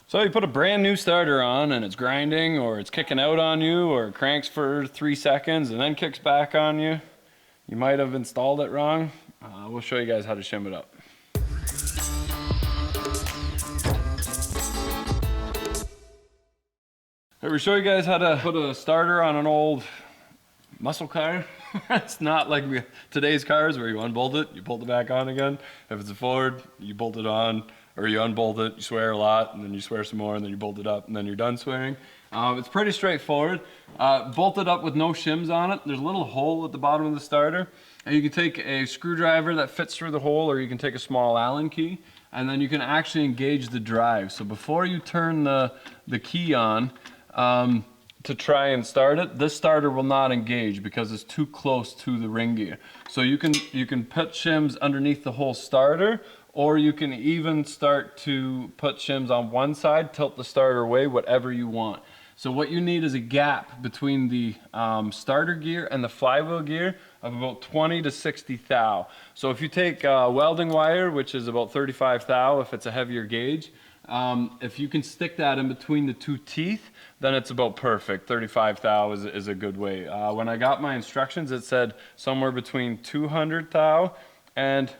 So you put a brand new starter on and it's grinding or it's kicking out on you or it cranks for 3 seconds and then kicks back on you. You might have installed it wrong. We'll show you guys how to shim it up. We'll show you guys how to put a starter on an old muscle car. It's not like today's cars where you unbolt it, you bolt it back on again. If it's a Ford, you bolt it on, or you unbolt it, you swear a lot, and then you swear some more, and then you bolt it up, and then you're done swearing. It's pretty straightforward. Bolt it up with no shims on it. There's a little hole at the bottom of the starter, and you can take a screwdriver that fits through the hole, or you can take a small Allen key, and then you can actually engage the drive. So before you turn the key on, to try and start it, this starter will not engage because it's too close to the ring gear. So you can put shims underneath the whole starter, or you can even start to put shims on one side, tilt the starter away, whatever you want. So what you need is a gap between the starter gear and the flywheel gear of about 20 to 60 thou. So if you take welding wire, which is about 35 thou if it's a heavier gauge, if you can stick that in between the two teeth, then it's about perfect. 35 thou is a good way. When I got my instructions, it said somewhere between 200 thou and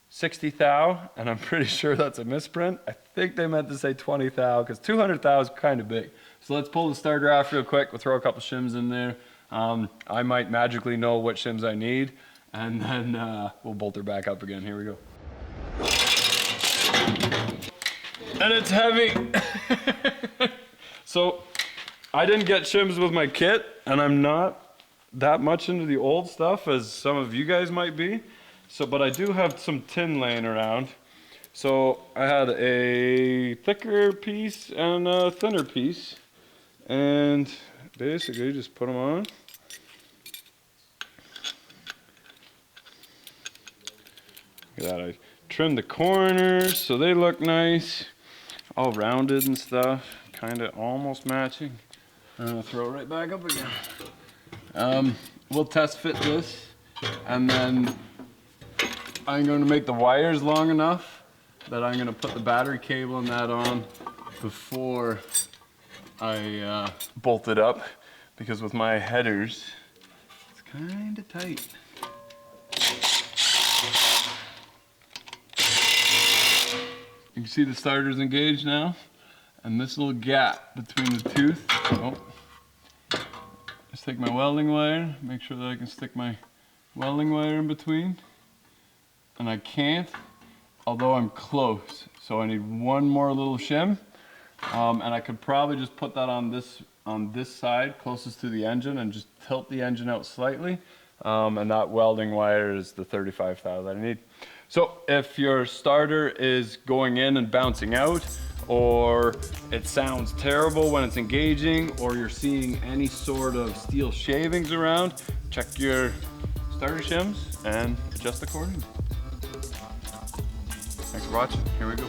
60 thou, and I'm pretty sure that's a misprint. I think they meant to say 20 thou because 200 thou is kind of big. So let's pull the starter off real quick. We'll throw a couple shims in there. I might magically know what shims I need, and then we'll bolt her back up again. Here we go. And it's heavy. So I didn't get shims with my kit, and I'm not that much into the old stuff as some of you guys might be. So, but I do have some tin laying around. So I had a thicker piece and a thinner piece, and basically just put them on. Look at that, I trimmed the corners so they look nice, all rounded and stuff, kind of almost matching. And I'll throw it right back up again. We'll test fit this, and then I'm going to make the wires long enough that I'm going to put the battery cable and that on before I bolt it up, because with my headers, it's kind of tight. You can see the starter's engaged now, and this little gap between the tooth. Oh, just take my welding wire, make sure that I can stick my welding wire in between, and I can't, although I'm close. So I need one more little shim, and I could probably just put that on this side closest to the engine and just tilt the engine out slightly, and that welding wire is the 35 thou that I need. So if your starter is going in and bouncing out, or it sounds terrible when it's engaging, or you're seeing any sort of steel shavings around, check your starter shims and adjust accordingly. Thanks for watching. Here we go.